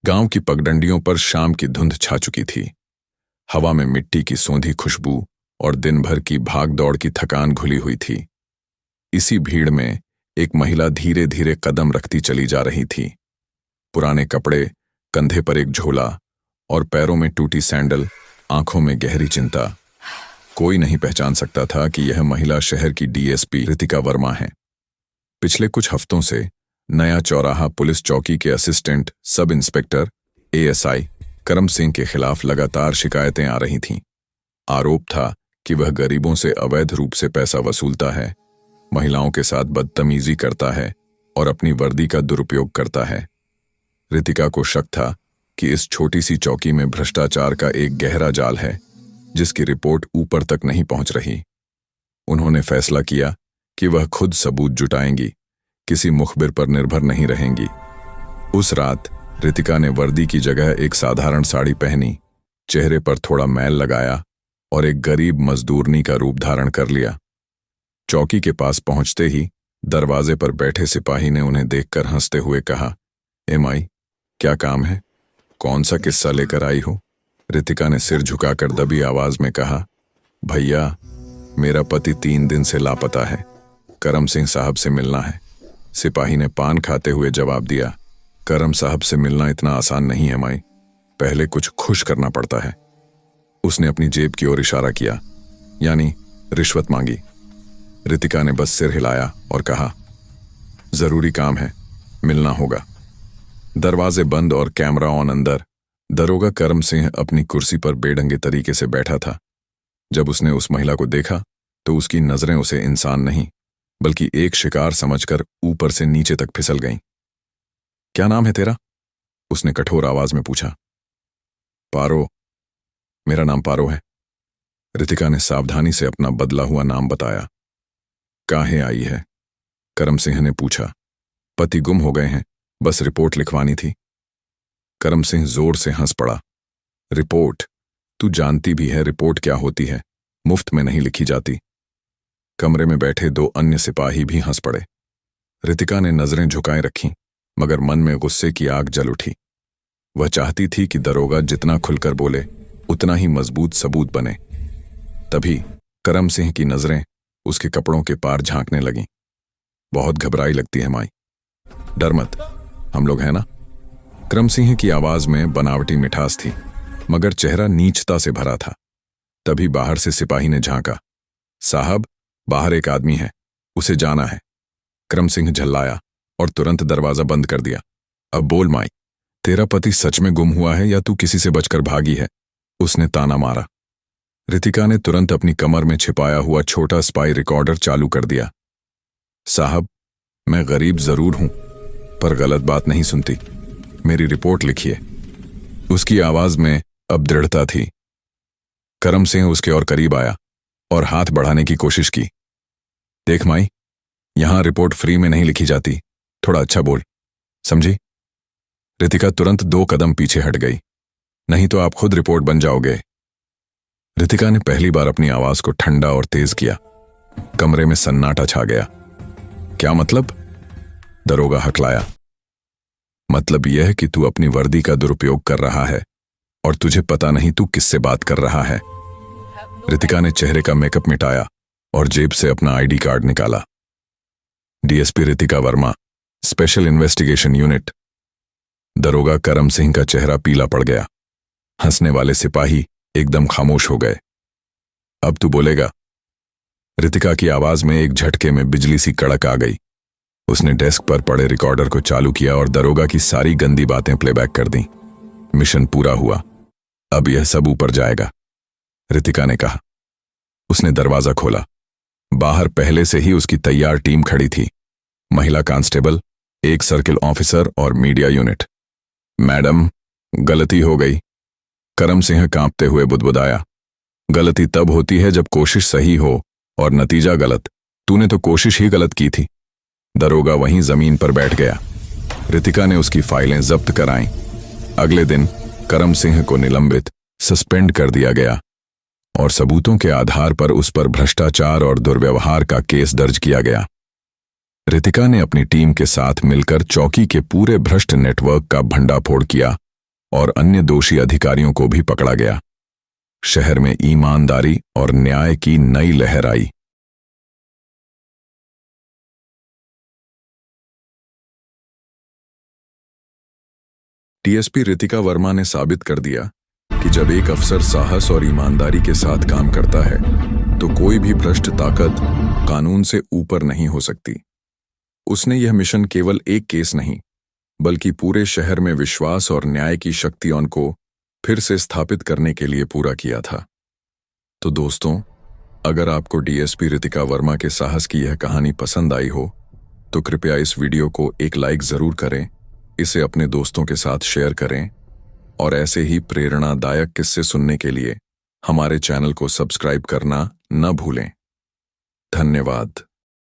गांव की पगडंडियों पर शाम की धुंध छा चुकी थी। हवा में मिट्टी की सोंधी खुशबू और दिन भर की भाग दौड़ की थकान घुली हुई थी। इसी भीड़ में एक महिला धीरे धीरे कदम रखती चली जा रही थी। पुराने कपड़े, कंधे पर एक झोला और पैरों में टूटी सैंडल, आंखों में गहरी चिंता। कोई नहीं पहचान सकता था कि यह महिला शहर की डीएसपी रितिका वर्मा है। पिछले कुछ हफ्तों से नया चौराहा पुलिस चौकी के असिस्टेंट सब इंस्पेक्टर एएसआई करम सिंह के खिलाफ लगातार शिकायतें आ रही थीं। आरोप था कि वह गरीबों से अवैध रूप से पैसा वसूलता है, महिलाओं के साथ बदतमीजी करता है और अपनी वर्दी का दुरुपयोग करता है। रितिका को शक था कि इस छोटी सी चौकी में भ्रष्टाचार का एक गहरा जाल है, जिसकी रिपोर्ट ऊपर तक नहीं पहुंच रही। उन्होंने फैसला किया कि वह खुद सबूत जुटाएंगी, किसी मुखबिर पर निर्भर नहीं रहेंगी। उस रात रितिका ने वर्दी की जगह एक साधारण साड़ी पहनी, चेहरे पर थोड़ा मैल लगाया और एक गरीब मजदूरनी का रूप धारण कर लिया। चौकी के पास पहुंचते ही दरवाजे पर बैठे सिपाही ने उन्हें देखकर हंसते हुए कहा, माई, क्या काम है? कौन सा किस्सा लेकर आई हो? रितिका ने सिर झुकाकर दबी आवाज में कहा, भैया, मेरा पति 3 दिन से लापता है, करम सिंह साहब से मिलना है। सिपाही ने पान खाते हुए जवाब दिया, करम साहब से मिलना इतना आसान नहीं है माई, पहले कुछ खुश करना पड़ता है। उसने अपनी जेब की ओर इशारा किया, यानी रिश्वत मांगी। रितिका ने बस सिर हिलाया और कहा, जरूरी काम है, मिलना होगा। दरवाजे बंद और कैमरा ऑन अंदर दरोगा करम सिंह अपनी कुर्सी पर बेढंगे तरीके से बैठा था। जब उसने उस महिला को देखा तो उसकी नजरें उसे इंसान नहीं बल्कि एक शिकार समझकर ऊपर से नीचे तक फिसल गईं। क्या नाम है तेरा? उसने कठोर आवाज में पूछा। पारो, मेरा नाम पारो है। रितिका ने सावधानी से अपना बदला हुआ नाम बताया। काहे आई है? करम सिंह ने पूछा। पति गुम हो गए हैं, बस रिपोर्ट लिखवानी थी। करम सिंह जोर से हंस पड़ा। रिपोर्ट? तू जानती भी है रिपोर्ट क्या होती है, मुफ्त में नहीं लिखी जाती। कमरे में बैठे 2 अन्य सिपाही भी हंस पड़े। रितिका ने नजरें झुकाए रखीं, मगर मन में गुस्से की आग जल उठी। वह चाहती थी कि दरोगा जितना खुलकर बोले उतना ही मजबूत सबूत बने। तभी करम सिंह की नजरें उसके कपड़ों के पार झांकने लगीं। बहुत घबराई लगती है माई, डर मत, हम लोग हैं ना। करम सिंह की आवाज में बनावटी मिठास थी, मगर चेहरा नीचता से भरा था। तभी बाहर से सिपाही ने झांका। साहब, बाहर एक आदमी है, उसे जाना है। करम सिंह झल्लाया और तुरंत दरवाजा बंद कर दिया। अब बोल माई, तेरा पति सच में गुम हुआ है या तू किसी से बचकर भागी है? उसने ताना मारा। रितिका ने तुरंत अपनी कमर में छिपाया हुआ छोटा स्पाई रिकॉर्डर चालू कर दिया। साहब, मैं गरीब जरूर हूं, पर गलत बात नहीं सुनती। मेरी रिपोर्ट लिखिए। उसकी आवाज में अब दृढ़ता थी। करम सिंह उसके और करीब आया और हाथ बढ़ाने की कोशिश की। देख माई, यहां रिपोर्ट फ्री में नहीं लिखी जाती, थोड़ा अच्छा बोल, समझी? रितिका तुरंत 2 कदम पीछे हट गई। नहीं तो आप खुद रिपोर्ट बन जाओगे। रितिका ने पहली बार अपनी आवाज को ठंडा और तेज किया। कमरे में सन्नाटा छा गया। क्या मतलब? दरोगा हकलाया। मतलब यह कि तू अपनी वर्दी का दुरुपयोग कर रहा है और तुझे पता नहीं तू किससे बात कर रहा है। रितिका ने चेहरे का मेकअप मिटाया और जेब से अपना आईडी कार्ड निकाला। DSP Ritika Verma, special investigation unit. दरोगा करम सिंह का चेहरा पीला पड़ गया। हंसने वाले सिपाही एकदम खामोश हो गए। अब तू बोलेगा? रितिका की आवाज में एक झटके में बिजली सी कड़क आ गई। उसने डेस्क पर पड़े रिकॉर्डर को चालू किया और दरोगा की सारी गंदी बातें प्लेबैक कर दी। मिशन पूरा हुआ, अब यह सब ऊपर जाएगा, रितिका ने कहा। उसने दरवाजा खोला। बाहर पहले से ही उसकी तैयार टीम खड़ी थी। महिला कांस्टेबल, एक सर्किल ऑफिसर और मीडिया यूनिट। मैडम, गलती हो गई, करम सिंह कांपते हुए बुदबुदाया। गलती तब होती है जब कोशिश सही हो और नतीजा गलत। तूने तो कोशिश ही गलत की थी। दरोगा वहीं जमीन पर बैठ गया। रितिका ने उसकी फाइलें जब्त कराईं। अगले दिन करम सिंह को निलंबित, सस्पेंड कर दिया गया और सबूतों के आधार पर उस पर भ्रष्टाचार और दुर्व्यवहार का केस दर्ज किया गया। रितिका ने अपनी टीम के साथ मिलकर चौकी के पूरे भ्रष्ट नेटवर्क का भंडाफोड़ किया और अन्य दोषी अधिकारियों को भी पकड़ा गया। शहर में ईमानदारी और न्याय की नई लहर आई। डीएसपी रितिका वर्मा ने साबित कर दिया कि जब एक अफसर साहस और ईमानदारी के साथ काम करता है तो कोई भी भ्रष्ट ताकत कानून से ऊपर नहीं हो सकती। उसने यह मिशन केवल एक केस नहीं बल्कि पूरे शहर में विश्वास और न्याय की शक्तियों को फिर से स्थापित करने के लिए पूरा किया था। तो दोस्तों, अगर आपको डीएसपी रितिका वर्मा के साहस की यह कहानी पसंद आई हो तो कृपया इस वीडियो को एक लाइक जरूर करें, इसे अपने दोस्तों के साथ शेयर करें और ऐसे ही प्रेरणादायक किस्से सुनने के लिए हमारे चैनल को सब्सक्राइब करना न भूलें। धन्यवाद।